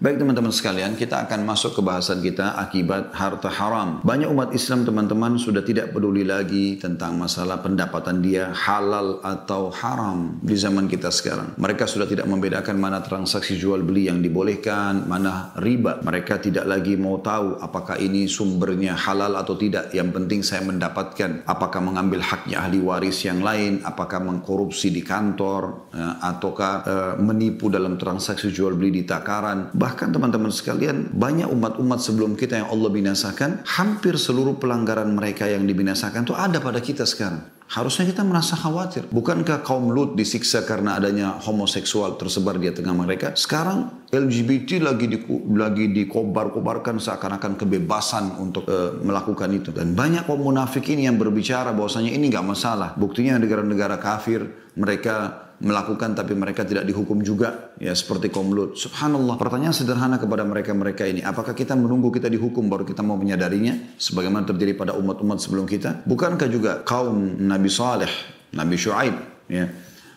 Baik teman-teman sekalian, kita akan masuk ke bahasan kita akibat harta haram. Banyak umat Islam teman-teman sudah tidak peduli lagi tentang masalah pendapatan dia halal atau haram di zaman kita sekarang. Mereka sudah tidak membedakan mana transaksi jual beli yang dibolehkan, mana riba. Mereka tidak lagi mau tahu apakah ini sumbernya halal atau tidak. Yang penting saya mendapatkan, apakah mengambil haknya ahli waris yang lain, apakah mengkorupsi di kantor, ataukah menipu dalam transaksi jual beli di takaran. Bahkan teman-teman sekalian, banyak umat-umat sebelum kita yang Allah binasakan, hampir seluruh pelanggaran mereka yang dibinasakan itu ada pada kita sekarang. Harusnya kita merasa khawatir. Bukankah kaum Lut disiksa karena adanya homoseksual tersebar di tengah mereka? Sekarang LGBT lagi dikobar-kobarkan seakan-akan kebebasan untuk melakukan itu. Dan banyak kaum munafik ini yang berbicara bahwasanya ini nggak masalah. Buktinya negara-negara kafir mereka melakukan tapi mereka tidak dihukum juga, ya seperti kaum Lut. Subhanallah, pertanyaan sederhana kepada mereka ini, apakah kita menunggu kita dihukum baru kita mau menyadarinya sebagaimana terjadi pada umat-umat sebelum kita? Bukankah juga kaum Nabi Saleh, Nabi Syuaib, ya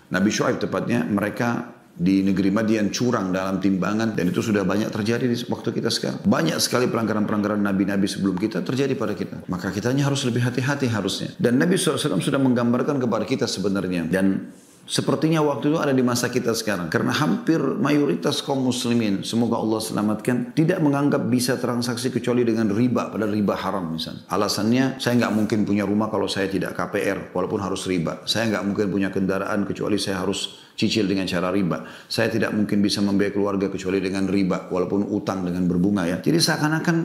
Nabi Syuaib tepatnya, mereka di negeri Madian curang dalam timbangan, dan itu sudah banyak terjadi di waktu kita sekarang. Banyak sekali pelanggaran-pelanggaran nabi-nabi sebelum kita terjadi pada kita. Maka kitanya harus lebih hati-hati harusnya. Dan Nabi SAW sudah menggambarkan kepada kita sebenarnya, dan sepertinya waktu itu ada di masa kita sekarang. Karena hampir mayoritas kaum muslimin, semoga Allah selamatkan, tidak menganggap bisa transaksi kecuali dengan riba, padahal riba haram misalnya. Alasannya, saya nggak mungkin punya rumah kalau saya tidak KPR, walaupun harus riba. Saya nggak mungkin punya kendaraan kecuali saya harus cicil dengan cara riba. Saya tidak mungkin bisa membiayai keluarga kecuali dengan riba, walaupun utang dengan berbunga ya. Jadi seakan-akan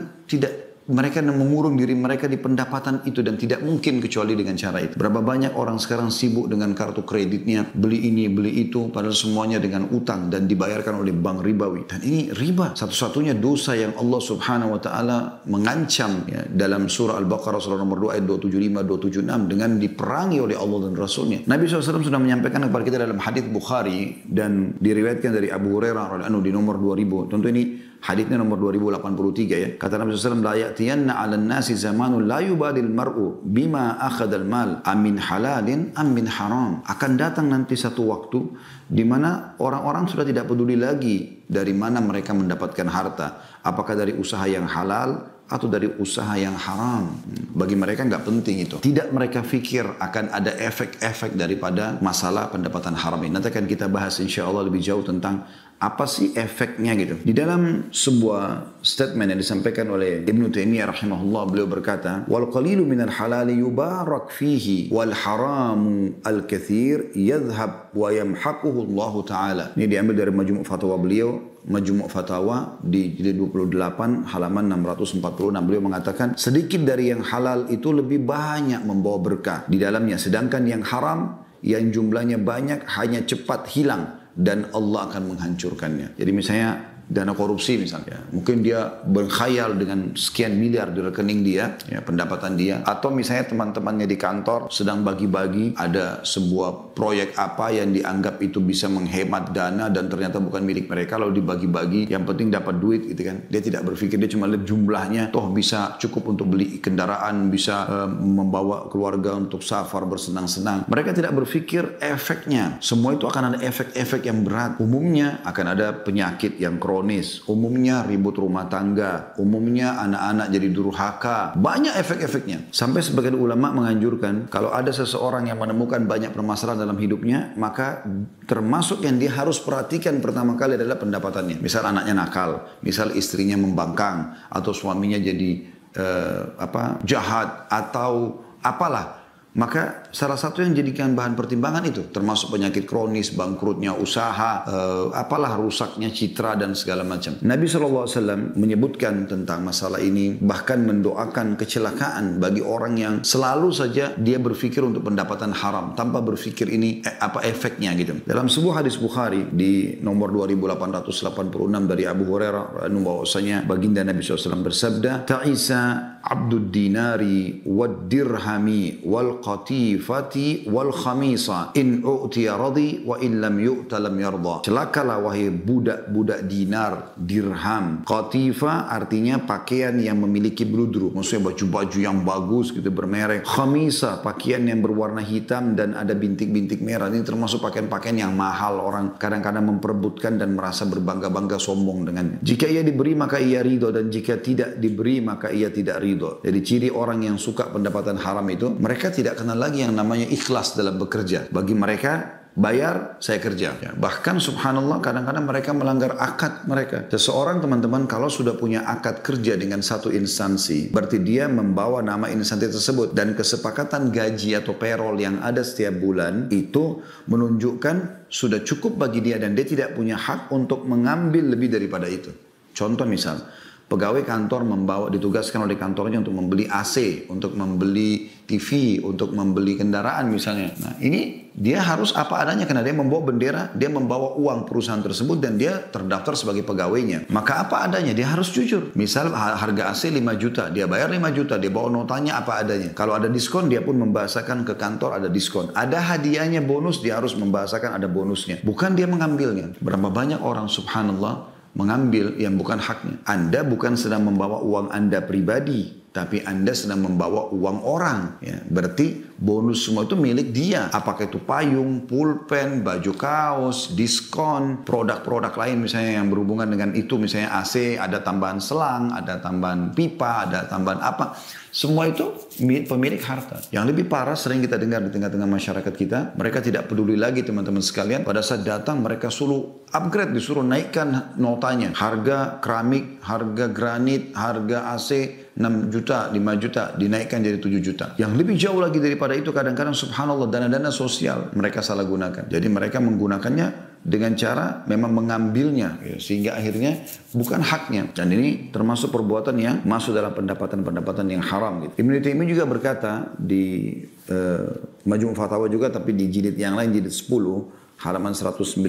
mereka mengurung diri mereka di pendapatan itu dan tidak mungkin kecuali dengan cara itu. Berapa banyak orang sekarang sibuk dengan kartu kreditnya, beli ini, beli itu, padahal semuanya dengan utang dan dibayarkan oleh bank ribawi. Dan ini riba, satu-satunya dosa yang Allah Subhanahu wa taala mengancam ya, dalam surah Al-Baqarah surah nomor 2 ayat 275-276 dengan diperangi oleh Allah dan Rasulnya. Nabi SAW sudah menyampaikan kepada kita dalam hadis Bukhari dan diriwayatkan dari Abu Hurairah radhiyallahu anhu di nomor 2000. Tentu ini haditsnya nomor 2083 ya. Kata Nabi SAW, la ya'tiyanna 'alan nasi zamanun la yubadil mar'u bima akhadal mal amin halalin am min haram. Akan datang nanti satu waktu di mana orang-orang sudah tidak peduli lagi dari mana mereka mendapatkan harta, apakah dari usaha yang halal atau dari usaha yang haram. Bagi mereka nggak penting itu. Tidak mereka fikir akan ada efek-efek daripada masalah pendapatan haram ini. Nanti akan kita bahas insya Allah lebih jauh tentang apa sih efeknya gitu. Di dalam sebuah statement yang disampaikan oleh Ibnu Taimiyah rahimahullah, beliau berkata, wal qalilu minal halali yubarak fihi wal haramu al kathir yadhhab wa yamhaquhu Allah taala. Ini diambil dari Majmu' Fatawa beliau, Majmu' Fatawa di jilid 28 halaman 646. Beliau mengatakan sedikit dari yang halal itu lebih banyak membawa berkah di dalamnya, sedangkan yang haram yang jumlahnya banyak hanya cepat hilang dan Allah akan menghancurkannya. Jadi misalnya dana korupsi misalnya, mungkin dia berkhayal dengan sekian miliar di rekening dia, ya, pendapatan dia, atau misalnya teman-temannya di kantor sedang bagi-bagi ada sebuah proyek apa yang dianggap itu bisa menghemat dana dan ternyata bukan milik mereka, lalu dibagi-bagi, yang penting dapat duit gitu kan. Dia tidak berpikir, dia cuma lihat jumlahnya, toh bisa cukup untuk beli kendaraan, bisa membawa keluarga untuk safar bersenang-senang. Mereka tidak berpikir efeknya. Semua itu akan ada efek-efek yang berat. Umumnya akan ada penyakit yang kronis, umumnya ribut rumah tangga, umumnya anak-anak jadi durhaka, banyak efek-efeknya. Sampai sebagian ulama menganjurkan kalau ada seseorang yang menemukan banyak permasalahan dalam hidupnya, maka termasuk yang dia harus perhatikan pertama kali adalah pendapatannya. Misal anaknya nakal, misal istrinya membangkang, atau suaminya jadi jahat, atau apalah. Maka salah satu yang jadikan bahan pertimbangan itu termasuk penyakit kronis, bangkrutnya usaha, rusaknya citra dan segala macam. Nabi SAW menyebutkan tentang masalah ini, bahkan mendoakan kecelakaan bagi orang yang selalu saja dia berpikir untuk pendapatan haram tanpa berpikir ini apa efeknya gitu. Dalam sebuah hadis Bukhari di nomor 2886 dari Abu Hurairah bahwasanya baginda Nabi SAW bersabda, ta'isa abdud dinari wad dirhami wal qatifati wal khamisa in u'tiya radhi wa in lam yu'ta lam yarda. Celakalah wahai budak-budak dinar, dirham. Qatifa artinya pakaian yang memiliki bludru, maksudnya baju-baju yang bagus gitu bermerek. Khamisa pakaian yang berwarna hitam dan ada bintik-bintik merah. Ini termasuk pakaian-pakaian yang mahal, orang kadang-kadang memperebutkan dan merasa berbangga-bangga sombong dengannya. Jika ia diberi maka ia ridho, dan jika tidak diberi maka ia tidak ridho. Jadi ciri orang yang suka pendapatan haram itu, mereka tidak kenal lagi yang namanya ikhlas dalam bekerja. Bagi mereka, bayar, saya kerja. Ya, bahkan subhanallah kadang-kadang mereka melanggar akad mereka. Seseorang teman-teman kalau sudah punya akad kerja dengan satu instansi, berarti dia membawa nama instansi tersebut. Dan kesepakatan gaji atau payroll yang ada setiap bulan itu menunjukkan sudah cukup bagi dia dan dia tidak punya hak untuk mengambil lebih daripada itu. Contoh misal, pegawai kantor ditugaskan oleh kantornya untuk membeli AC, untuk membeli TV, untuk membeli kendaraan misalnya. Nah ini dia harus apa adanya karena dia membawa bendera, dia membawa uang perusahaan tersebut dan dia terdaftar sebagai pegawainya. Maka apa adanya, dia harus jujur. Misal harga AC 5 juta, dia bayar 5 juta, dia bawa notanya apa adanya. Kalau ada diskon dia pun membahasakan ke kantor ada diskon. Ada hadiahnya bonus, dia harus membahasakan ada bonusnya. Bukan dia mengambilnya. Berapa banyak orang subhanallah mengambil yang bukan haknya. Anda bukan sedang membawa uang Anda pribadi, tapi Anda sedang membawa uang orang. Ya, berarti bonus semua itu milik dia. Apakah itu payung, pulpen, baju kaos, diskon, produk-produk lain misalnya yang berhubungan dengan itu. Misalnya AC, ada tambahan selang, ada tambahan pipa, ada tambahan apa. Semua itu pemilik harta. Yang lebih parah sering kita dengar di tengah-tengah masyarakat kita, mereka tidak peduli lagi teman-teman sekalian. Pada saat datang mereka suruh upgrade, disuruh naikkan notanya. Harga keramik, harga granit, harga AC 6 juta, 5 juta, dinaikkan jadi 7 juta. Yang lebih jauh lagi daripada itu kadang-kadang subhanallah dana-dana sosial mereka salah gunakan. Jadi mereka menggunakannya dengan cara memang mengambilnya ya, sehingga akhirnya bukan haknya. Dan ini termasuk perbuatan yang masuk dalam pendapatan-pendapatan yang haram gitu. Ibnu Taimiyah juga berkata di Majmu' Fatawa juga, tapi di jilid yang lain, jilid 10 halaman 190,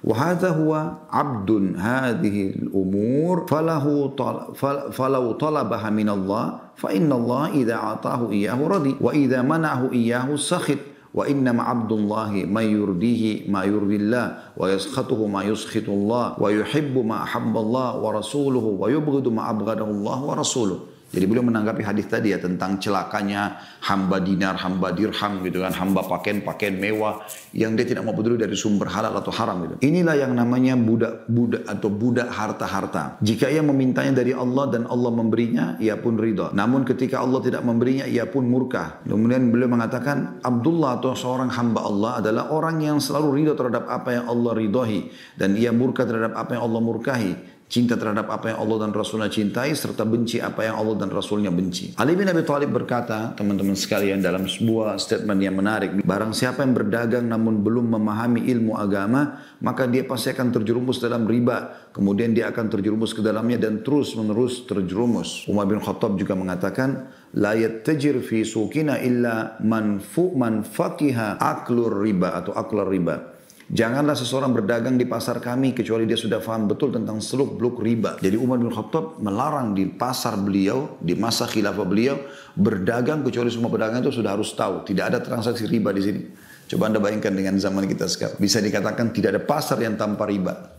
wa hadza huwa 'abdun hadhihi al-umur falau talabaha min Allah fa inna Allah idza atahu iyyahu radi wa idza mana'ahu iyyahu sakhit. Wa innama abdullahi ma yurdihi ma yurdillah wa yaskhatuhu ma yuskhitullah wa yuhibbu ma ahabballah wa rasuluhu wa yubghidu ma abghadahu Allah wa rasuluhu. Jadi beliau menanggapi hadis tadi ya tentang celakanya hamba dinar, hamba dirham gitu kan, hamba pakaian mewah yang dia tidak mau peduli dari sumber halal atau haram gitu. Inilah yang namanya budak atau budak harta-harta. Jika ia memintanya dari Allah dan Allah memberinya, ia pun ridha. Namun ketika Allah tidak memberinya, ia pun murka. Kemudian beliau mengatakan, Abdullah atau seorang hamba Allah adalah orang yang selalu ridha terhadap apa yang Allah ridhai dan ia murka terhadap apa yang Allah murkahi. Cinta terhadap apa yang Allah dan Rasulnya cintai, serta benci apa yang Allah dan Rasulnya benci. Ali bin Abi Thalib berkata, teman-teman sekalian, dalam sebuah statement yang menarik, barang siapa yang berdagang namun belum memahami ilmu agama, maka dia pasti akan terjerumus dalam riba. Kemudian dia akan terjerumus ke dalamnya dan terus-menerus terjerumus. Umar bin Khattab juga mengatakan, la yattajir fi suqina illa man faqiha aklur riba atau aklar riba. Janganlah seseorang berdagang di pasar kami kecuali dia sudah faham betul tentang seluk-beluk riba. Jadi Umar bin Khattab melarang di pasar beliau, di masa khilafah beliau, berdagang kecuali semua pedagang itu sudah harus tahu. Tidak ada transaksi riba di sini. Coba Anda bayangkan dengan zaman kita sekarang. Bisa dikatakan tidak ada pasar yang tanpa riba.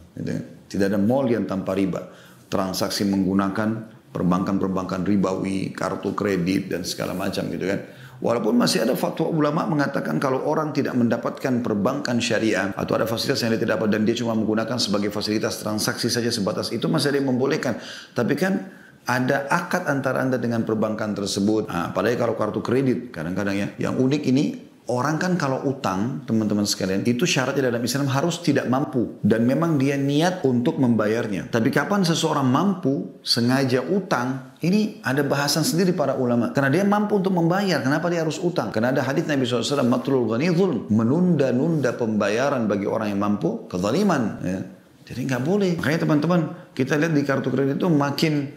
Tidak ada mall yang tanpa riba. Transaksi menggunakan perbankan-perbankan ribawi, kartu kredit dan segala macam gitu kan. Walaupun masih ada fatwa ulama mengatakan kalau orang tidak mendapatkan perbankan syariah atau ada fasilitas yang dia tidak dapat dan dia cuma menggunakan sebagai fasilitas transaksi saja sebatas itu, masih ada yang membolehkan. Tapi kan ada akad antara Anda dengan perbankan tersebut. Nah, apalagi kalau kartu kredit kadang-kadang ya. Yang unik ini, orang kan kalau utang, teman-teman sekalian, itu syaratnya dalam Islam harus tidak mampu. Dan memang dia niat untuk membayarnya. Tapi kapan seseorang mampu, sengaja utang, ini ada bahasan sendiri para ulama. Karena dia mampu untuk membayar, kenapa dia harus utang? Karena ada hadits Nabi SAW, matlul ghani zulm, menunda-nunda pembayaran bagi orang yang mampu, kezaliman. Ya. Jadi nggak boleh. Makanya teman-teman, kita lihat di kartu kredit itu makin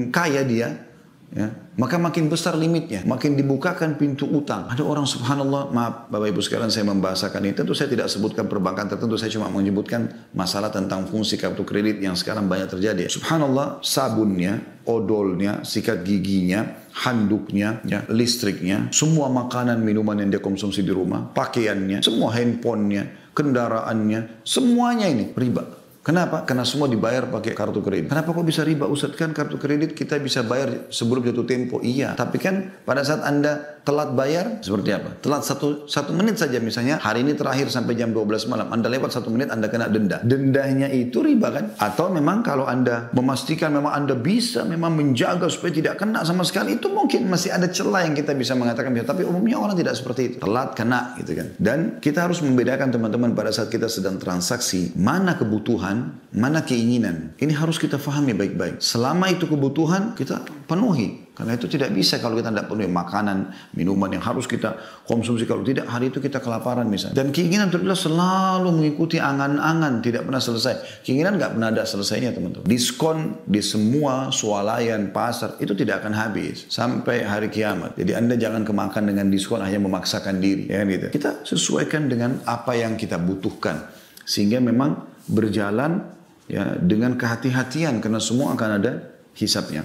kaya dia, ya, maka makin besar limitnya, makin dibukakan pintu utang. Ada orang subhanallah, maaf Bapak Ibu sekalian saya membahasakan ini, tentu saya tidak sebutkan perbankan tertentu, saya cuma menyebutkan masalah tentang fungsi kartu kredit yang sekarang banyak terjadi. Subhanallah, sabunnya, odolnya, sikat giginya, handuknya, ya, listriknya, semua makanan, minuman yang dia konsumsi di rumah, pakaiannya, semua handphonenya, kendaraannya, semuanya ini riba. Kenapa? Karena semua dibayar pakai kartu kredit. Kenapa kok bisa riba? Ustaz, kan kartu kredit kita bisa bayar sebelum jatuh tempo. Iya, tapi kan pada saat Anda telat bayar, seperti apa? Telat satu menit saja misalnya, hari ini terakhir sampai jam 12 malam. Anda lewat 1 menit, Anda kena denda. Dendanya itu riba kan? Atau memang kalau Anda memastikan memang Anda bisa memang menjaga supaya tidak kena sama sekali, itu mungkin masih ada celah yang kita bisa mengatakan. Tapi umumnya orang tidak seperti itu. Telat kena gitu kan. Dan kita harus membedakan teman-teman pada saat kita sedang transaksi, mana kebutuhan, mana keinginan. Ini harus kita fahami baik-baik. Selama itu kebutuhan, kita penuhi. Karena itu tidak bisa kalau kita tidak penuhi makanan, minuman yang harus kita konsumsi. Kalau tidak, hari itu kita kelaparan misalnya. Dan keinginan itu adalah selalu mengikuti angan-angan, tidak pernah selesai. Keinginan nggak pernah ada selesainya teman-teman. Diskon di semua swalayan pasar itu tidak akan habis sampai hari kiamat. Jadi Anda jangan kemakan dengan diskon hanya memaksakan diri. Ya, gitu. Kita sesuaikan dengan apa yang kita butuhkan. Sehingga memang berjalan ya dengan kehati-hatian karena semua akan ada hisabnya.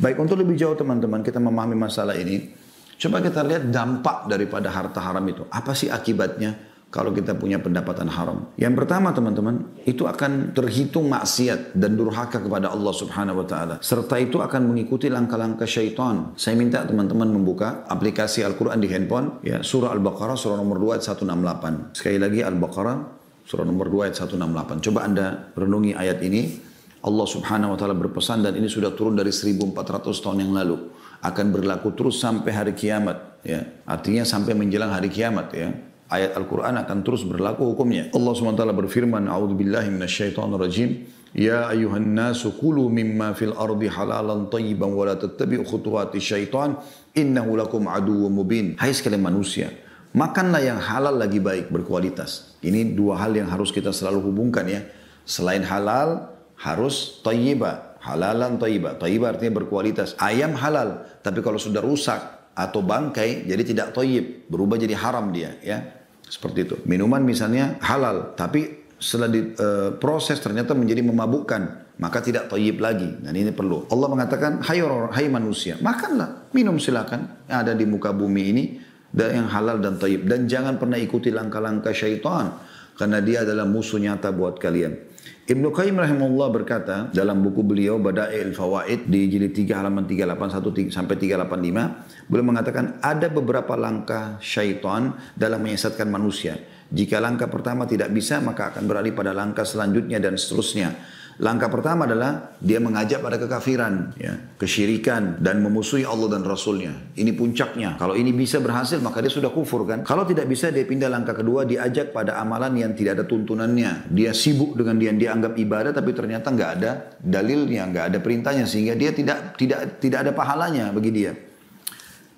Baik, untuk lebih jauh teman-teman kita memahami masalah ini, coba kita lihat dampak daripada harta haram itu. Apa sih akibatnya kalau kita punya pendapatan haram? Yang pertama teman-teman, itu akan terhitung maksiat dan durhaka kepada Allah Subhanahu wa taala. Serta itu akan mengikuti langkah-langkah syaitan. Saya minta teman-teman membuka aplikasi Al-Qur'an di handphone ya, surah Al-Baqarah surah nomor 2 ayat 168. Sekali lagi Al-Baqarah surah nomor 2 ayat 168. Coba Anda renungi ayat ini. Allah Subhanahu wa taala berpesan, dan ini sudah turun dari 1400 tahun yang lalu. Akan berlaku terus sampai hari kiamat ya. Artinya sampai menjelang hari kiamat ya. Ayat Al-Qur'an akan terus berlaku hukumnya. Allah Subhanahu wa taala berfirman, "A'udzubillahi minasyaitonirrajim. Ya ayuhan nasu kulu mimma fil ardi halalan thayyiban wa la tattabi'u khutuwati syaitan innahu lakum aduwwum mubin." Hai sekalian manusia, makanlah yang halal lagi baik, berkualitas. Ini dua hal yang harus kita selalu hubungkan ya. Selain halal, harus thayyibah. Halalan thayyibah. Thayyibah artinya berkualitas. Ayam halal, tapi kalau sudah rusak atau bangkai, jadi tidak thayyib. Berubah jadi haram dia ya. Seperti itu. Minuman misalnya halal, tapi setelah diproses ternyata menjadi memabukkan, maka tidak thayyib lagi. Dan ini perlu. Allah mengatakan, hai manusia, makanlah, minum silakan yang ada di muka bumi ini, dan yang halal dan thayyib. Dan jangan pernah ikuti langkah-langkah syaitan, karena dia adalah musuh nyata buat kalian. Ibnu Qayyim rahimahullah berkata dalam buku beliau Bada'il Fawaid di jilid 3 halaman 381 sampai 385, beliau mengatakan ada beberapa langkah syaitan dalam menyesatkan manusia. Jika langkah pertama tidak bisa, maka akan beralih pada langkah selanjutnya dan seterusnya. Langkah pertama adalah dia mengajak pada kekafiran, ya, kesyirikan, dan memusuhi Allah dan Rasulnya. Ini puncaknya. Kalau ini bisa berhasil, maka dia sudah kufur kan. Kalau tidak bisa, dia pindah langkah kedua, diajak pada amalan yang tidak ada tuntunannya. Dia sibuk dengan dia yang dianggap ibadah, tapi ternyata nggak ada dalilnya, nggak ada perintahnya, sehingga dia tidak ada pahalanya bagi dia.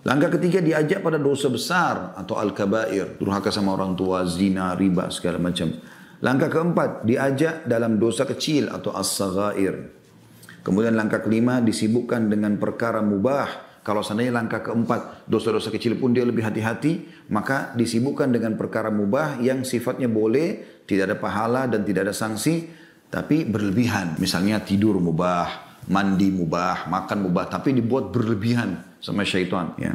Langkah ketiga, diajak pada dosa besar atau al-kabair, durhaka sama orang tua, zina, riba, segala macam. Langkah keempat, diajak dalam dosa kecil atau as-saghair. Kemudian langkah kelima, disibukkan dengan perkara mubah. Kalau seandainya langkah keempat, dosa-dosa kecil pun dia lebih hati-hati, maka disibukkan dengan perkara mubah yang sifatnya boleh, tidak ada pahala dan tidak ada sanksi, tapi berlebihan. Misalnya tidur mubah, mandi mubah, makan mubah, tapi dibuat berlebihan sama syaitan. Ya.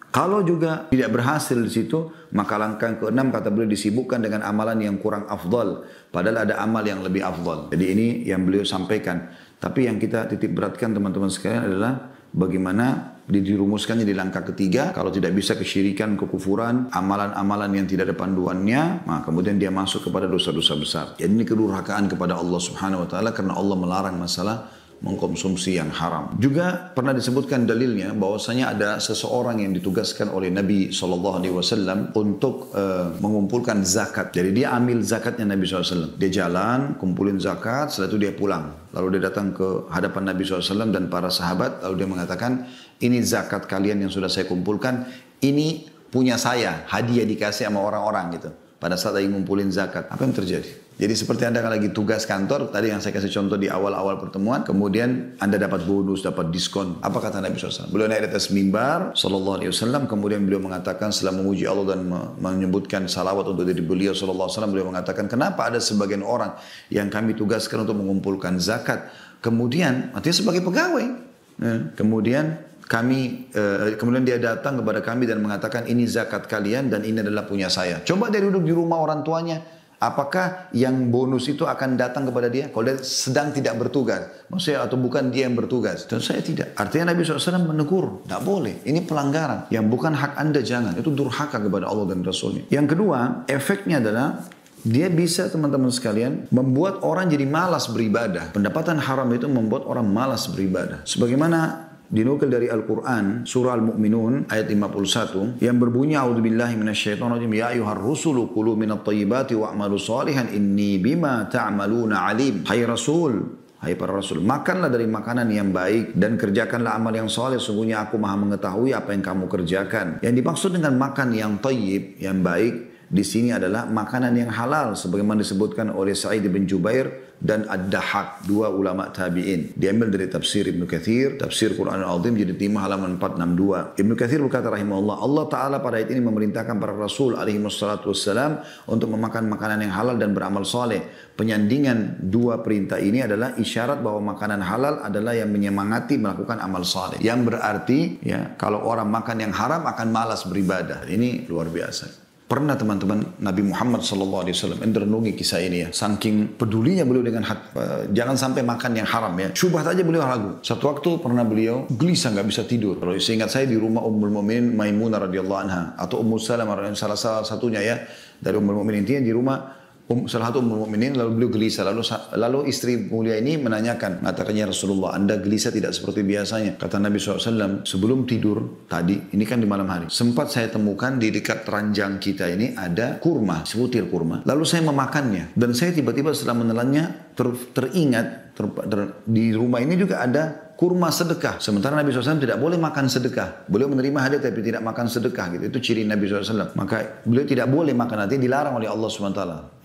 Kalau juga tidak berhasil di situ, maka langkah ke-6 kata beliau disibukkan dengan amalan yang kurang afdal. Padahal ada amal yang lebih afdal. Jadi ini yang beliau sampaikan. Tapi yang kita titik beratkan teman-teman sekalian adalah bagaimana dirumuskannya di langkah ketiga. Kalau tidak bisa kesyirikan, kekufuran, amalan-amalan yang tidak ada panduannya, maka kemudian dia masuk kepada dosa-dosa besar. Jadi ini kedurhakaan kepada Allah Subhanahu wa taala karena Allah melarang masalah mengkonsumsi yang haram. Juga pernah disebutkan dalilnya bahwasanya ada seseorang yang ditugaskan oleh Nabi SAW untuk mengumpulkan zakat. Jadi dia ambil zakatnya Nabi SAW. Dia jalan, kumpulin zakat, setelah itu dia pulang. Lalu dia datang ke hadapan Nabi SAW dan para sahabat, lalu dia mengatakan, ini zakat kalian yang sudah saya kumpulkan, ini punya saya, hadiah dikasih sama orang-orang gitu. Pada saat lagi ngumpulin zakat, apa yang terjadi? Jadi seperti Anda kalau lagi tugas kantor, tadi yang saya kasih contoh di awal-awal pertemuan, kemudian Anda dapat bonus, dapat diskon. Apa kata Nabi SAW? Beliau naik di atas mimbar, SAW, kemudian beliau mengatakan setelah memuji Allah dan menyebutkan salawat untuk diri beliau SAW, beliau mengatakan, kenapa ada sebagian orang yang kami tugaskan untuk mengumpulkan zakat, kemudian, artinya sebagai pegawai, kemudian kemudian dia datang kepada kami dan mengatakan ini zakat kalian dan ini adalah punya saya. Coba dia duduk di rumah orang tuanya, apakah yang bonus itu akan datang kepada dia? Kalau dia sedang tidak bertugas, maksudnya atau bukan dia yang bertugas? Dan saya tidak. Artinya Nabi SAW menegur, tidak boleh. Ini pelanggaran yang bukan hak Anda, jangan. Itu durhaka kepada Allah dan Rasulnya. Yang kedua, efeknya adalah dia bisa, teman-teman sekalian, membuat orang jadi malas beribadah. Pendapatan haram itu membuat orang malas beribadah. Sebagaimana dinukil dari Al-Quran, surah Al-Mu'minun, ayat 51, yang berbunyi, A'udzubillahi minasyaitonirrajim, Ya ayuhar rusulu kulu minat tayyibati wa'amalu salihan, inni bima ta'amaluna alim. Hai Rasul, hai para Rasul, makanlah dari makanan yang baik dan kerjakanlah amal yang soleh. Sungguhnya aku maha mengetahui apa yang kamu kerjakan. Yang dimaksud dengan makan yang tayyib, yang baik, di sini adalah makanan yang halal, sebagaimana disebutkan oleh Sa'id bin Jubair dan Ad-Dahhak, dua ulama tabi'in. Diambil dari tafsir Ibnu Katsir, tafsir Quran Al-Azim, jilid 5 halaman 462. Ibnu Katsir berkata rahimahullah, Allah Ta'ala pada ayat ini memerintahkan para Rasul alaihi wassalatu wassalam untuk memakan makanan yang halal dan beramal soleh. Penyandingan dua perintah ini adalah isyarat bahwa makanan halal adalah yang menyemangati melakukan amal soleh. Yang berarti, ya, kalau orang makan yang haram akan malas beribadah. Ini luar biasa. Pernah teman-teman Nabi Muhammad SAW renungi kisah ini ya. Saking pedulinya beliau dengan jangan sampai makan yang haram ya. Syubhat aja beliau ragu. Satu waktu pernah beliau gelisah nggak bisa tidur. Kalau seingat saya di rumah Ummul Mukminin Maimunah radhiyallahu anha atau Ummu Salamah salah satunya ya dari Ummul Mukminin, intinya di rumah salah satu Ummul Mukminin, lalu beliau gelisah. Lalu istri mulia ini menanyakan, mengatakannya Rasulullah, Anda gelisah tidak seperti biasanya. Kata Nabi SAW, sebelum tidur tadi, ini kan di malam hari, sempat saya temukan di dekat ranjang kita ini ada kurma, sebutir kurma. Lalu saya memakannya, dan saya tiba-tiba setelah menelannya teringat di rumah ini juga ada kurma sedekah. Sementara Nabi SAW tidak boleh makan sedekah. Beliau menerima hadiah tapi tidak makan sedekah gitu. Itu ciri Nabi SAW. Maka beliau tidak boleh makan, nanti dilarang oleh Allah SWT.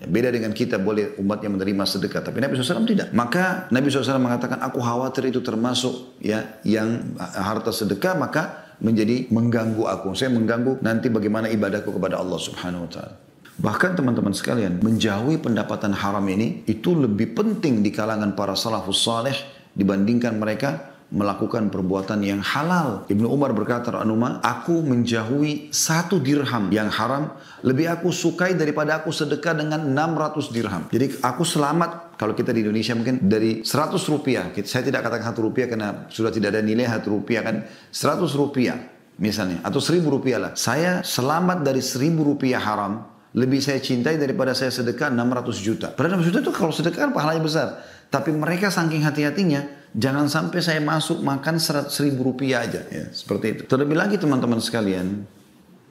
Beda dengan kita, boleh umatnya menerima sedekah. Tapi Nabi SAW tidak. Maka Nabi SAW mengatakan, aku khawatir itu termasuk ya yang harta sedekah, maka menjadi mengganggu aku. Saya mengganggu nanti bagaimana ibadahku kepada Allah Subhanahu Wa Taala. Bahkan teman-teman sekalian, menjauhi pendapatan haram ini itu lebih penting di kalangan para salafus saleh dibandingkan mereka melakukan perbuatan yang halal. Ibnu Umar berkata, aku menjauhi 1 dirham yang haram lebih aku sukai daripada aku sedekah dengan 600 dirham. Jadi aku selamat, kalau kita di Indonesia mungkin dari 100 rupiah. Saya tidak katakan 1 rupiah karena sudah tidak ada nilai 1 rupiah kan. 100 rupiah misalnya, atau 1000 rupiah lah. Saya selamat dari 1000 rupiah haram, lebih saya cintai daripada saya sedekah 600 juta. Padahal 600 juta itu kalau sedekah kan pahalanya besar. Tapi mereka saking hati-hatinya, jangan sampai saya masuk makan 100.000 rupiah aja. Ya, seperti itu. Terlebih lagi teman-teman sekalian,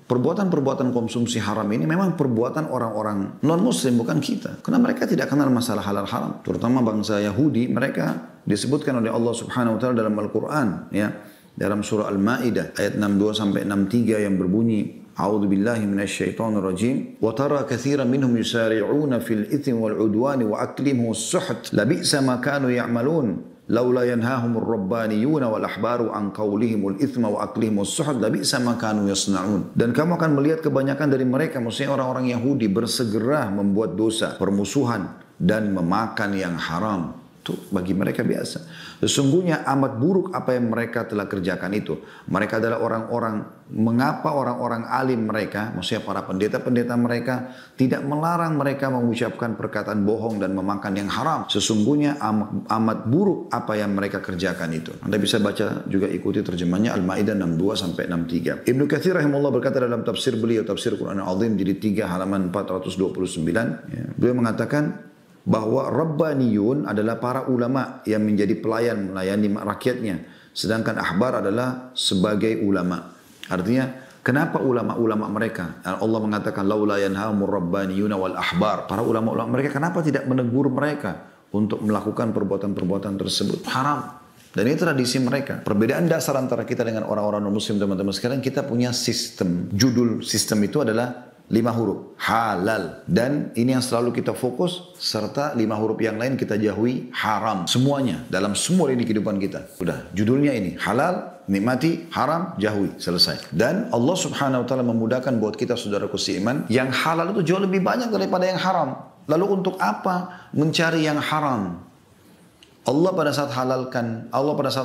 perbuatan-perbuatan konsumsi haram ini memang perbuatan orang-orang non-muslim, bukan kita. Karena mereka tidak kenal masalah halal haram. Terutama bangsa Yahudi, mereka disebutkan oleh Allah Subhanahu Wa Taala dalam Al-Quran. Ya, dalam surah Al-Ma'idah ayat 62-63 yang berbunyi, A'udzu billahi minasyaitonir rajim. Wa tara katsiran minhum yusari'una fil itsmi wal 'udwani wa aklihim as-suht. Labisa ma kanu ya'malun. Laula yanhahumur rabbaniyuna wal ahbaru an qawlihimul itsma wa aklihim as-suht. Labisa ma kanu yasna'un. Dan kamu akan melihat kebanyakan dari mereka, maksudnya orang-orang Yahudi, bersegera membuat dosa, permusuhan dan memakan yang haram. Itu bagi mereka biasa. Sesungguhnya amat buruk apa yang mereka telah kerjakan itu. Mereka adalah orang-orang, mengapa orang-orang alim mereka, maksudnya para pendeta-pendeta mereka, tidak melarang mereka mengucapkan perkataan bohong dan memakan yang haram. Sesungguhnya amat buruk apa yang mereka kerjakan itu. Anda bisa baca juga, ikuti terjemahnya Al-Ma'idah 62-63. Ibnu Katsir rahimahullah berkata dalam tafsir beliau, tafsir Quran Al-Azim, jilid 3 halaman 429, ya, beliau mengatakan bahwa Rabbaniyun adalah para ulama yang menjadi pelayan, melayani rakyatnya. Sedangkan ahbar adalah sebagai ulama. Artinya, kenapa ulama-ulama mereka? Allah mengatakan, laula yanhamur rabbaniyuna wal ahbar. Para ulama-ulama mereka kenapa tidak menegur mereka untuk melakukan perbuatan-perbuatan tersebut? Haram. Dan ini tradisi mereka. Perbedaan dasar antara kita dengan orang-orang non-muslim, teman-teman sekalian, kita punya sistem. Judul sistem itu adalah 5 huruf. Halal. Dan ini yang selalu kita fokus, serta 5 huruf yang lain kita jauhi, haram. Semuanya, dalam semua lini kehidupan kita. Udah, judulnya ini. Halal, nikmati, haram, jauhi. Selesai. Dan Allah subhanahu wa ta'ala memudahkan buat kita saudaraku seiman, yang halal itu jauh lebih banyak daripada yang haram. Lalu untuk apa mencari yang haram? Allah pada saat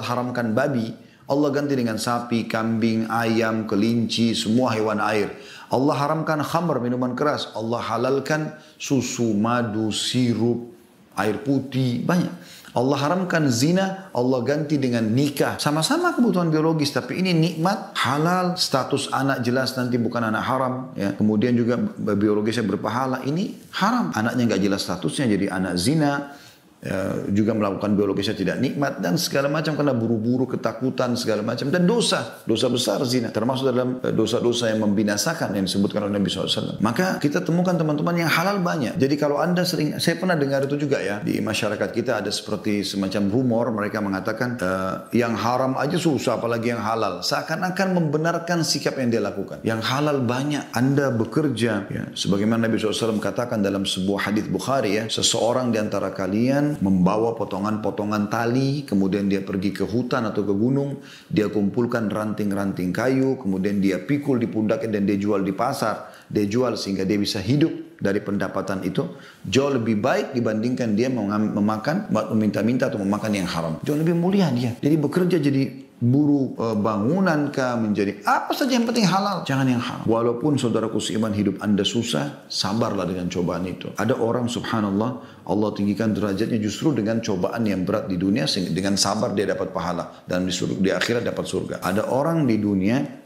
haramkan babi, Allah ganti dengan sapi, kambing, ayam, kelinci, semua hewan air. Allah haramkan khamr, minuman keras. Allah halalkan susu, madu, sirup, air putih, banyak. Allah haramkan zina, Allah ganti dengan nikah. Sama-sama kebutuhan biologis, tapi ini nikmat, halal, status anak jelas nanti bukan anak haram. Ya. Kemudian juga biologisnya berpahala, ini haram. Anaknya nggak jelas statusnya, jadi anak zina. Juga melakukan biologisnya tidak nikmat dan segala macam karena buru-buru, ketakutan segala macam dan dosa besar zina termasuk dalam dosa-dosa yang membinasakan yang disebutkan oleh Nabi SAW. Maka kita temukan teman-teman yang halal banyak. Jadi kalau anda sering, saya pernah dengar itu juga ya di masyarakat kita ada seperti semacam rumor mereka mengatakan yang haram aja susah apalagi yang halal. Seakan-akan membenarkan sikap yang dia lakukan. Yang halal banyak. Anda bekerja ya, sebagaimana Nabi SAW katakan dalam sebuah hadis Bukhari ya, seseorang di antara kalian membawa potongan-potongan tali, kemudian dia pergi ke hutan atau ke gunung, dia kumpulkan ranting-ranting kayu, kemudian dia pikul di pundaknya dan dia jual di pasar, dia jual sehingga dia bisa hidup dari pendapatan itu, jauh lebih baik dibandingkan dia memakan, meminta-minta atau memakan yang haram. Jauh lebih mulia dia. Jadi bekerja jadi buruh bangunan kah, menjadi apa saja yang penting halal, jangan yang haram. Walaupun saudaraku seiman hidup anda susah, sabarlah dengan cobaan itu. Ada orang subhanallah Allah tinggikan derajatnya justru dengan cobaan yang berat di dunia, dengan sabar dia dapat pahala dan di akhirat dapat surga. Ada orang di dunia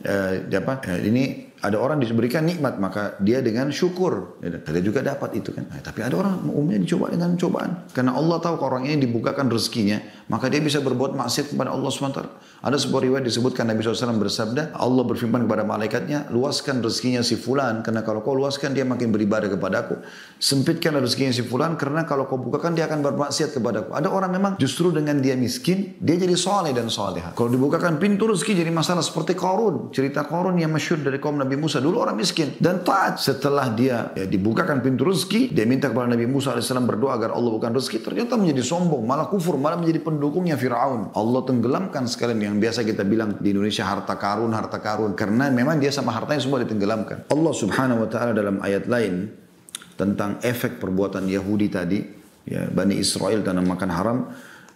ada orang diberikan nikmat maka dia dengan syukur dia juga dapat itu kan. Tapi ada orang umumnya dicoba dengan cobaan karena Allah tahu kalau orang ini dibukakan rezekinya maka dia bisa berbuat maksiat kepada Allah SWT. Ada sebuah riwayat disebutkan Nabi SAW bersabda, Allah berfirman kepada malaikatnya, luaskan rezekinya si fulan karena kalau kau luaskan dia makin beribadah kepadaku. Sempitkan rezekinya si fulan karena kalau kau bukakan dia akan bermaksiat kepadaku. Ada orang memang justru dengan dia miskin dia jadi soleh dan soleha. Kalau dibukakan pintu rezeki jadi masalah seperti Qarun. Cerita Qarun yang masyhur dari kaum Nabi Musa, dulu orang miskin dan taat. Setelah dia dibukakan pintu rezeki, dia minta kepada Nabi Musa AS berdoa agar Allah bukan rezeki, ternyata menjadi sombong, malah kufur, malah menjadi pendukungnya Fir'aun. Allah tenggelamkan sekalian yang biasa kita bilang di Indonesia harta karun, karena memang dia sama hartanya semua ditenggelamkan. Allah subhanahu wa ta'ala dalam ayat lain tentang efek perbuatan Yahudi tadi, ya, Bani Israel tanah makan haram,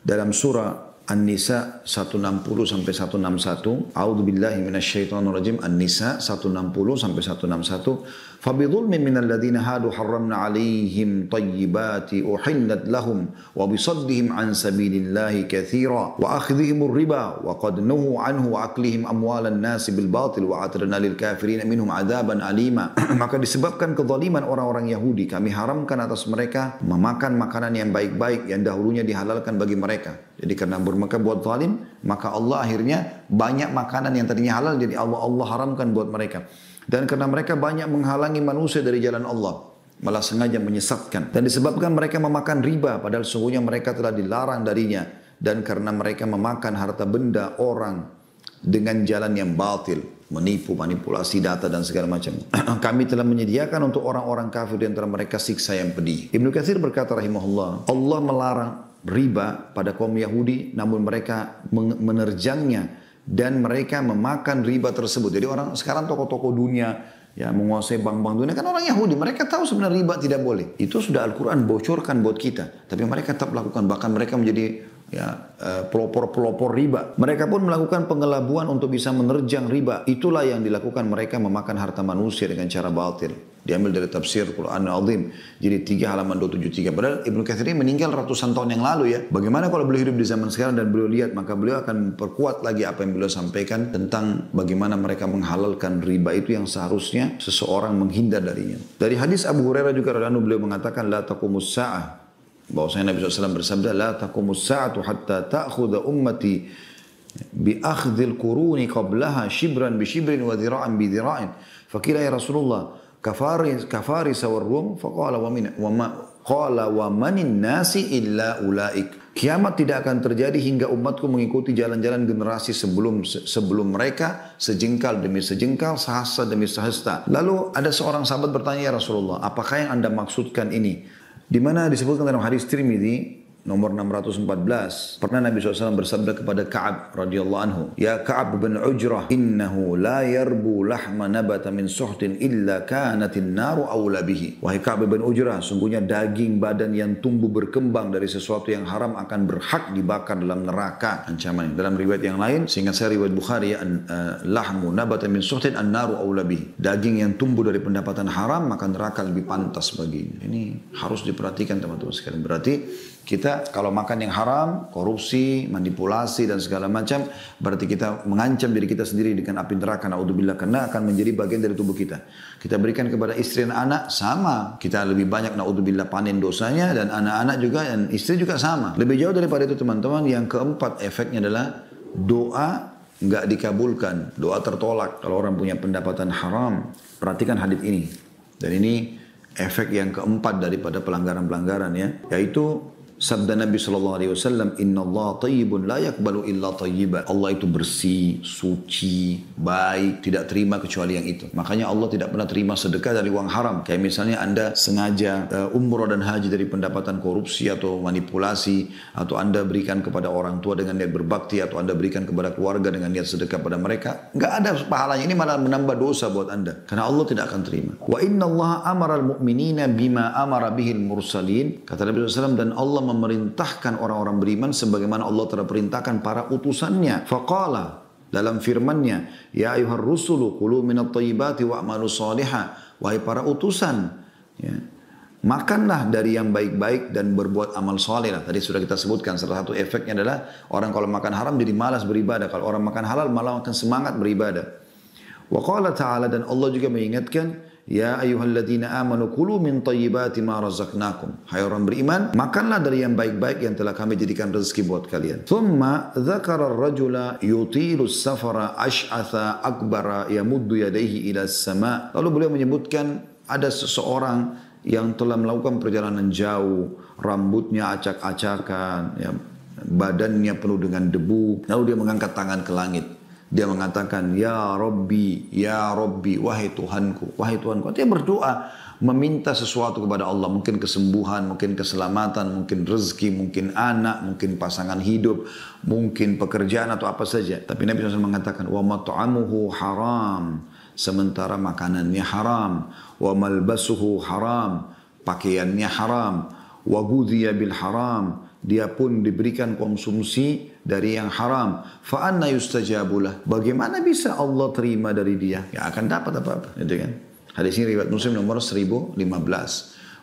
dalam surah An-Nisa 160 sampai 161. A'udzubillahi minasyaitonirrajim. An-Nisa 160 sampai 161. Fabidhulmin minal ladzina hadu harramna 'alaihim thayyibati uhillat lahum wa bisaddihim 'an sabilillahi katsira wa akhdhihimur riba wa qad nuhu 'anhu wa aklihim amwalan nasi bil batil wa atadna lil kafirin minhum 'adzaban alima. Maka disebabkan kezaliman orang-orang Yahudi kami haramkan atas mereka memakan makanan yang baik-baik yang dahulunya dihalalkan bagi mereka. Jadi karena mereka buat zalim, maka Allah akhirnya banyak makanan yang tadinya halal jadi Allah haramkan buat mereka. Dan karena mereka banyak menghalangi manusia dari jalan Allah, malah sengaja menyesatkan. Dan disebabkan mereka memakan riba padahal sesungguhnya mereka telah dilarang darinya. Dan karena mereka memakan harta benda orang dengan jalan yang batil, menipu, manipulasi data dan segala macam. Kami telah menyediakan untuk orang-orang kafir di antara mereka siksa yang pedih. Ibnu Katsir berkata rahimahullah, Allah melarang riba pada kaum Yahudi namun mereka menerjangnya dan mereka memakan riba tersebut. Jadi orang sekarang tokoh-tokoh dunia ya menguasai bank-bank dunia kan orang Yahudi, mereka tahu sebenarnya riba tidak boleh. Itu sudah Al-Quran bocorkan buat kita, tapi mereka tetap lakukan, bahkan mereka menjadi pelopor-pelopor riba. Mereka pun melakukan pengelabuan untuk bisa menerjang riba. Itulah yang dilakukan mereka, memakan harta manusia dengan cara batil. Diambil dari tafsir Quran Al-Azim. Jadi 3 halaman 273. Padahal Ibnu Katsir ini meninggal ratusan tahun yang lalu ya. Bagaimana kalau beliau hidup di zaman sekarang dan beliau lihat, maka beliau akan perkuat lagi apa yang beliau sampaikan tentang bagaimana mereka menghalalkan riba itu yang seharusnya seseorang menghindar darinya. Dari hadis Abu Hurairah juga radhiyallahu anhu beliau mengatakan la taqumus sa'ah. Bahwasanya Nabi SAW bersabda la taqumus sa'atu hatta ta'khudha ummati bi akhdhil quruni qablaha shibran bi shibrin wa dhira'an bi dhira'in. Fakila ya Rasulullah kafaris war rum faqala wa Qala wa manin nasi illa ulaik. Kiamat tidak akan terjadi hingga umatku mengikuti jalan-jalan generasi sebelum mereka, sejengkal demi sejengkal, sehasta demi sehasta. Lalu ada seorang sahabat bertanya, ya Rasulullah, apakah yang Anda maksudkan ini? Di mana disebutkan dalam hadis Tirmidzi nomor 614, pernah Nabi SAW bersabda kepada Ka'ab radhiyallahu anhu, ya Ka'ab bin Ujrah, innahu la yarbu lahma nabata min suhtin illa kanatin naru awla bihi. Wahai Ka'ab bin Ujrah, sungguhnya daging badan yang tumbuh berkembang dari sesuatu yang haram akan berhak dibakar dalam neraka. Ancaman dalam riwayat yang lain, sehingga saya riwayat Bukhari, lahmu nabata min suhtin an naru awla bihi. Daging yang tumbuh dari pendapatan haram, maka neraka lebih pantas baginya. Ini harus diperhatikan teman-teman sekalian. Berarti kita kalau makan yang haram, korupsi, manipulasi dan segala macam, berarti kita mengancam diri kita sendiri dengan api neraka, naudzubillah, karena akan menjadi bagian dari tubuh kita. Kita berikan kepada istri dan anak, sama. Kita lebih banyak, naudzubillah, panen dosanya, dan anak-anak juga, dan istri juga sama. Lebih jauh daripada itu teman-teman, yang keempat efeknya adalah doa nggak dikabulkan, doa tertolak. Kalau orang punya pendapatan haram, perhatikan hadis ini. Dan ini efek yang keempat daripada pelanggaran-pelanggaran ya, yaitu sabda Nabi SAW, Inna Allah tayyibun la yakbalu illa tayyiba. Allah itu bersih, suci, baik, tidak terima kecuali yang itu. Makanya Allah tidak pernah terima sedekah dari uang haram. Kayak misalnya Anda sengaja umroh dan haji dari pendapatan korupsi atau manipulasi, atau Anda berikan kepada orang tua dengan niat berbakti, atau Anda berikan kepada keluarga dengan niat sedekah pada mereka. Nggak ada pahalanya, ini malah menambah dosa buat Anda. Karena Allah tidak akan terima. Wa inna Allah amara al-mu'minina bima amara bihil mursalin. Kata Nabi SAW, dan Allah memerintahkan orang-orang beriman sebagaimana Allah telah perintahkan para utusannya. Faqala, dalam firman-Nya, ya ayuhar rusulu kulu minat tayyibati wa'malu salihah. Wahai para utusan, ya, makanlah dari yang baik-baik dan berbuat amal saleh. Tadi sudah kita sebutkan, salah satu efeknya adalah orang kalau makan haram jadi malas beribadah. Kalau orang makan halal malah akan semangat beribadah. Wa qala ta'ala, dan Allah juga mengingatkan, ya ayyuhalladzina amanu kulu min tayyibati ma razaqnakum. Hai orang beriman, makanlah dari yang baik-baik yang telah kami jadikan rezeki buat kalian. Thumma dzakara ar-rajula yutilu as-safara ash'atha akbara yamuddu yadayhi ila as-sama'. Lalu beliau menyebutkan ada seseorang yang telah melakukan perjalanan jauh, rambutnya acak-acakan, ya, badannya penuh dengan debu, lalu dia mengangkat tangan ke langit. Dia mengatakan, ya Rabbi, wahai Tuhanku, wahai Tuhanku. Dia berdoa, meminta sesuatu kepada Allah. Mungkin kesembuhan, mungkin keselamatan, mungkin rezeki, mungkin anak, mungkin pasangan hidup, mungkin pekerjaan atau apa saja. Tapi Nabi SAW mengatakan, wa mat'amuhu haram. Sementara makanannya haram. Wa malbasuhu haram. Pakaiannya haram. Wa gudhiya bil haram. Dia pun diberikan konsumsi dari yang haram. Fa anna yustajabulah. Bagaimana bisa Allah terima dari dia? Ya akan dapat apa-apa, gitu kan? Hadis ini riwayat Muslim nomor 1015.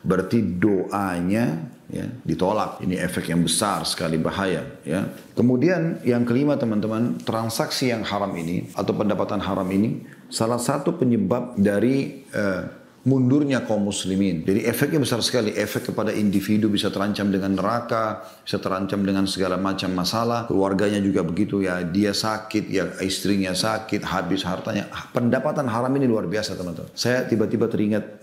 Berarti doanya ya ditolak. Ini efek yang besar sekali, bahaya ya. Kemudian yang kelima teman-teman, transaksi yang haram ini atau pendapatan haram ini salah satu penyebab dari mundurnya kaum muslimin. Jadi efeknya besar sekali. Efek kepada individu bisa terancam dengan neraka, bisa terancam dengan segala macam masalah. Keluarganya juga begitu ya. Dia sakit, ya istrinya sakit, habis hartanya. Pendapatan haram ini luar biasa teman-teman. Saya tiba-tiba teringat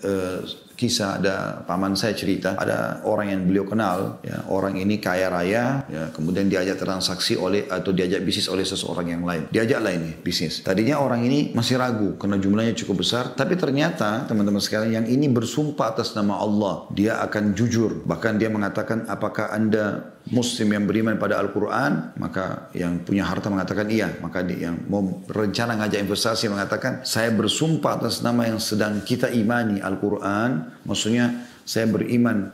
kisah, ada paman saya cerita, ada orang yang beliau kenal, ya, orang ini kaya raya, ya, kemudian diajak transaksi atau diajak bisnis oleh seseorang yang lain. Diajaklah ini bisnis. Tadinya orang ini masih ragu karena jumlahnya cukup besar, tapi ternyata teman-teman sekalian, yang ini bersumpah atas nama Allah, dia akan jujur. Bahkan dia mengatakan, apakah Anda Muslim yang beriman pada Al-Quran? Maka yang punya harta mengatakan iya. Maka yang mau rencana ngajak investasi mengatakan, saya bersumpah atas nama yang sedang kita imani, Al-Quran. Maksudnya saya beriman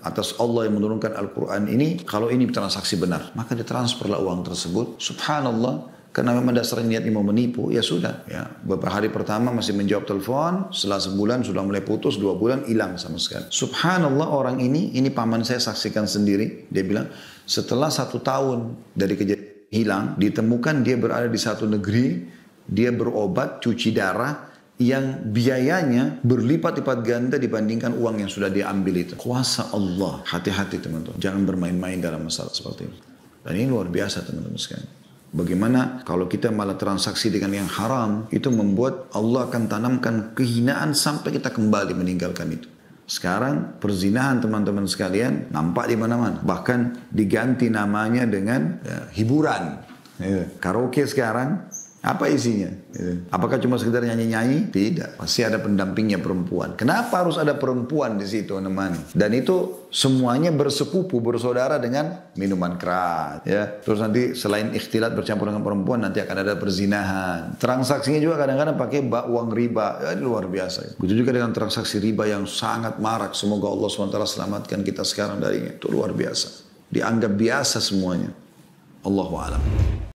atas Allah yang menurunkan Al-Quran ini, kalau ini transaksi benar. Maka ditransferlah uang tersebut. Subhanallah. Karena memang dasarnya niatnya mau menipu, ya sudah. Ya. Beberapa hari pertama masih menjawab telepon, setelah sebulan sudah mulai putus, 2 bulan hilang sama sekali. Subhanallah, orang ini paman saya saksikan sendiri. Dia bilang, setelah 1 tahun dari kejadian hilang, ditemukan dia berada di satu negeri, dia berobat, cuci darah, yang biayanya berlipat-lipat ganda dibandingkan uang yang sudah dia ambil itu. Kuasa Allah. Hati-hati teman-teman. Jangan bermain-main dalam masalah seperti ini. Dan ini luar biasa teman-teman sekalian. Bagaimana kalau kita malah transaksi dengan yang haram, itu membuat Allah akan tanamkan kehinaan sampai kita kembali meninggalkan itu. Sekarang perzinahan teman-teman sekalian nampak di mana-mana. Bahkan diganti namanya dengan hiburan. Karaoke sekarang apa isinya? Apakah cuma sekedar nyanyi-nyanyi? Tidak. Pasti ada pendampingnya perempuan. Kenapa harus ada perempuan di situ menemani? Dan itu semuanya bersepupu, bersaudara dengan minuman keras. Ya. Terus nanti selain ikhtilat bercampur dengan perempuan, nanti akan ada perzinahan. Transaksinya juga kadang-kadang pakai uang riba. Ya, ini luar biasa. Begitu juga dengan transaksi riba yang sangat marak. Semoga Allah SWT selamatkan kita sekarang darinya. Itu luar biasa. Dianggap biasa semuanya. Allahu a'lam.